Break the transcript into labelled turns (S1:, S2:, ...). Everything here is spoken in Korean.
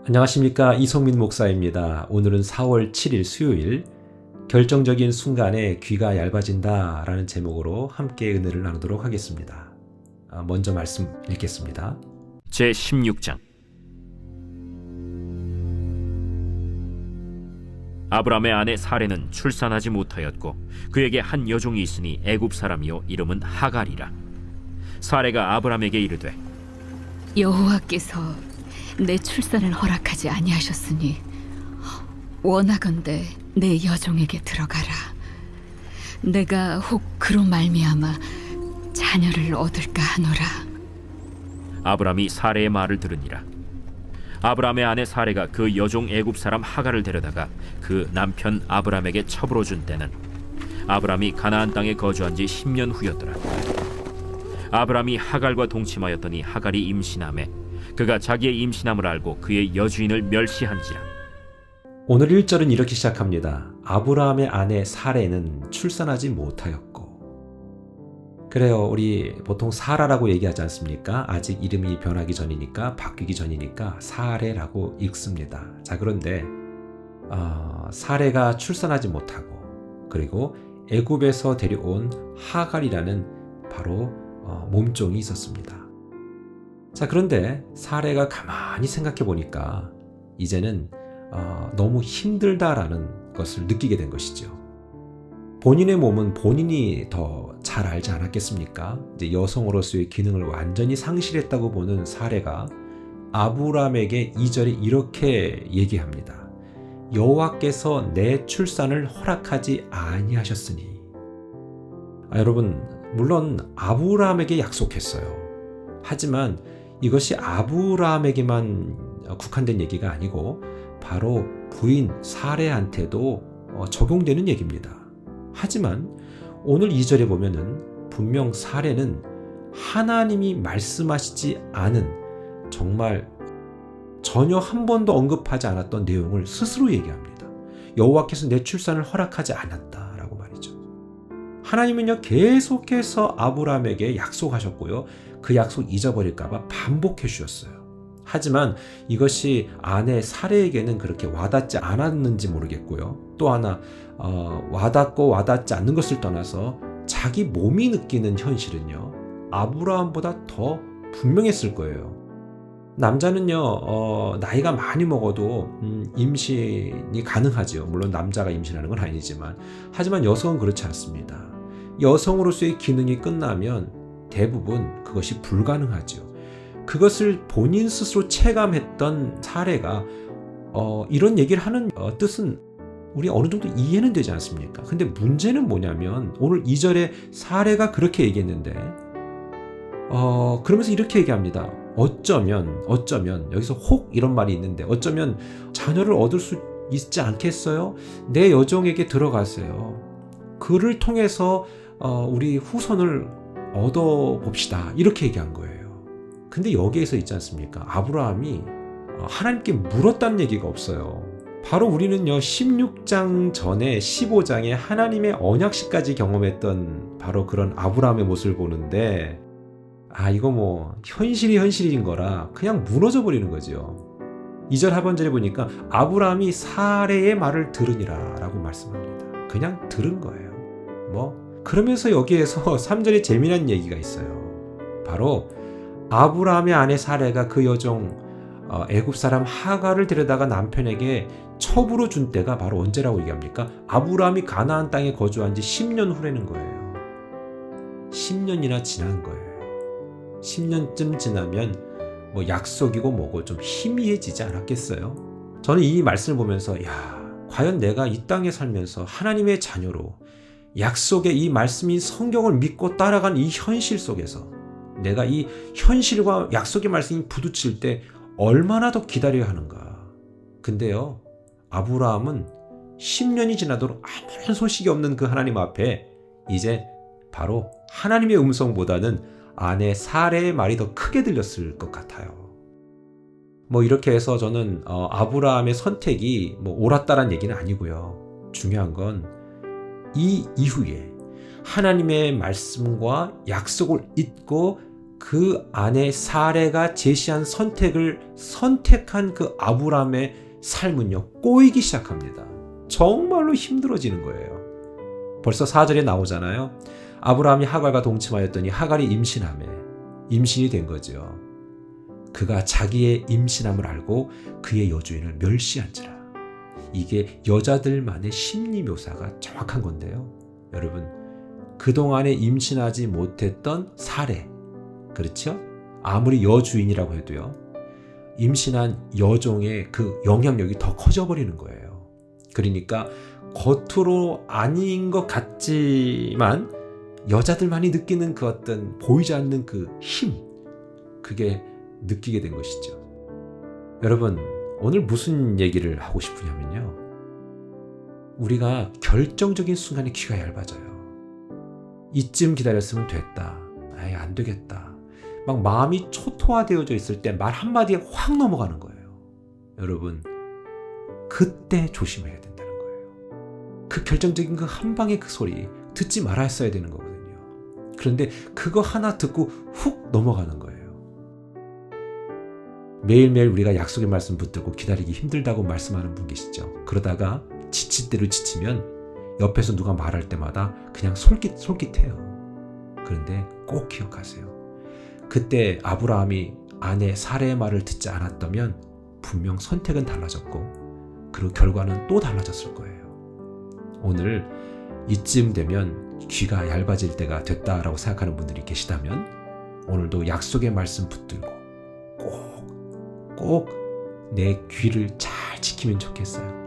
S1: 안녕하십니까, 이성민 목사입니다. 오늘은 4월 7일 수요일, 결정적인 순간에 귀가 얇아진다 라는 제목으로 함께 은혜를 나누도록 하겠습니다. 먼저 말씀 읽겠습니다.
S2: 제16장. 아브라함의 아내 사레는 출산하지 못하였고 그에게 한 여종이 있으니 애굽 사람이요 이름은 하갈이라. 사레가 아브라함에게 이르되
S3: 여호와께서 내 출산을 허락하지 아니하셨으니 원하건대 내 여종에게 들어가라. 내가 혹 그로 말미암아 자녀를 얻을까 하노라.
S2: 아브라함이 사레의 말을 들으니라. 아브라함의 아내 사레가 그 여종 애굽 사람 하갈을 데려다가 그 남편 아브라함에게 첩으로 준 때는 아브라함이 가나안 땅에 거주한 지 10년 후였더라. 아브라함이 하갈과 동침하였더니 하갈이 임신하매 그가 자기의 임신함을 알고 그의 여주인을 멸시한지라.
S1: 오늘 1절은 이렇게 시작합니다. 아브라함의 아내 사레는 출산하지 못하였고. 그래요, 우리 보통 사라라고 얘기하지 않습니까? 아직 이름이 변하기 전이니까, 바뀌기 전이니까 사레라고 읽습니다. 자, 그런데 사레가 출산하지 못하고, 그리고 애굽에서 데려온 하갈이라는 바로 몸종이 있었습니다. 자, 그런데 사레가 가만히 생각해 보니까 이제는 너무 힘들다라는 것을 느끼게 된 것이죠. 본인의 몸은 본인이 더 잘 알지 않았겠습니까? 이제 여성으로서의 기능을 완전히 상실했다고 보는 사레가 아브라함에게 2절에 이렇게 얘기합니다. 여호와께서 내 출산을 허락하지 아니하셨으니. 여러분, 물론 아브라함에게 약속했어요. 하지만 이것이 아브라함에게만 국한된 얘기가 아니고 바로 부인 사레한테도 적용되는 얘기입니다. 하지만 오늘 2절에 보면은 분명 사레는 하나님이 말씀하시지 않은, 정말 전혀 한 번도 언급하지 않았던 내용을 스스로 얘기합니다. 여호와께서 내 출산을 허락하지 않았다라고 말이죠. 하나님은요, 계속해서 아브라함에게 약속하셨고요, 그 약속 잊어버릴까봐 반복해 주셨어요. 하지만 이것이 아내 사레에게는 그렇게 와닿지 않았는지 모르겠고요. 또 하나 와닿고 와닿지 않는 것을 떠나서 자기 몸이 느끼는 현실은요, 아브라함보다 더 분명했을 거예요. 남자는요, 나이가 많이 먹어도 임신이 가능하죠. 물론 남자가 임신하는 건 아니지만, 하지만 여성은 그렇지 않습니다. 여성으로서의 기능이 끝나면 대부분 그것이 불가능하죠. 그것을 본인 스스로 체감했던 사례가 이런 얘기를 하는 뜻은 우리 어느 정도 이해는 되지 않습니까? 근데 문제는 뭐냐면 오늘 2절에 사례가 그렇게 얘기했는데 그러면서 이렇게 얘기합니다. 어쩌면 여기서 혹 이런 말이 있는데 어쩌면 자녀를 얻을 수 있지 않겠어요? 내 여종에게 들어가세요. 그를 통해서 우리 후손을 얻어봅시다. 이렇게 얘기한 거예요. 근데 여기에서 있지 않습니까? 아브라함이 하나님께 물었다는 얘기가 없어요. 바로 우리는요, 16장 전에 15장에 하나님의 언약식까지 경험했던 바로 그런 아브라함의 모습을 보는데, 이거 뭐 현실인 거라 그냥 무너져 버리는 거죠. 2절 하반절에 보니까 아브라함이 사레의 말을 들으니라 라고 말씀합니다. 그냥 들은 거예요. 그러면서 여기에서 3절에 재미난 얘기가 있어요. 바로 아브라함의 아내 사레가 그 여종 애굽 사람 하갈을 데려다가 남편에게 첩으로 준 때가 바로 언제라고 얘기합니까? 아브라함이 가나안 땅에 거주한 지 10년 후라는 거예요. 10년이나 지난 거예요. 10년쯤 지나면 약속이고 뭐고 좀 희미해지지 않았겠어요? 저는 이 말씀을 보면서 과연 내가 이 땅에 살면서 하나님의 자녀로 약속의 이 말씀인 성경을 믿고 따라간 이 현실 속에서 내가 이 현실과 약속의 말씀이 부딪힐 때 얼마나 더 기다려야 하는가. 근데요, 아브라함은 10년이 지나도록 아무런 소식이 없는 그 하나님 앞에 이제 바로 하나님의 음성보다는 아내 사레의 말이 더 크게 들렸을 것 같아요. 이렇게 해서 저는 아브라함의 선택이 옳았다는 얘기는 아니고요. 중요한 건 이 이후에 하나님의 말씀과 약속을 잊고 그 아내 사레가 제시한 선택을 선택한 그 아브라함의 삶은요, 꼬이기 시작합니다. 정말로 힘들어지는 거예요. 벌써 4절에 나오잖아요. 아브라함이 하갈과 동침하였더니 하갈이 임신이 된 거죠. 그가 자기의 임신함을 알고 그의 여주인을 멸시한지라. 이게 여자들만의 심리 묘사가 정확한 건데요. 여러분, 그동안에 임신하지 못했던 사례, 그렇죠? 아무리 여주인이라고 해도요, 임신한 여종의 그 영향력이 더 커져버리는 거예요. 그러니까 겉으로 아닌 것 같지만 여자들만이 느끼는 그 어떤 보이지 않는 그 힘, 그게 느끼게 된 것이죠. 여러분, 오늘 무슨 얘기를 하고 싶으냐면요, 우리가 결정적인 순간에 귀가 얇아져요. 이쯤 기다렸으면 됐다. 아예 안 되겠다. 막 마음이 초토화되어져 있을 때 말 한마디에 확 넘어가는 거예요. 여러분, 그때 조심해야 된다는 거예요. 그 결정적인 그 한 방의 그 소리 듣지 말았어야 되는 거거든요. 그런데 그거 하나 듣고 훅 넘어가는 거예요. 매일매일 우리가 약속의 말씀 붙들고 기다리기 힘들다고 말씀하는 분 계시죠. 그러다가 지칠 대로 지치면 옆에서 누가 말할 때마다 그냥 솔깃해요. 그런데 꼭 기억하세요. 그때 아브라함이 아내 사레의 말을 듣지 않았다면 분명 선택은 달라졌고 그리고 결과는 또 달라졌을 거예요. 오늘 이쯤 되면 귀가 얇아질 때가 됐다라고 생각하는 분들이 계시다면 오늘도 약속의 말씀 붙들고 꼭 내 귀를 잘 지키면 좋겠어요.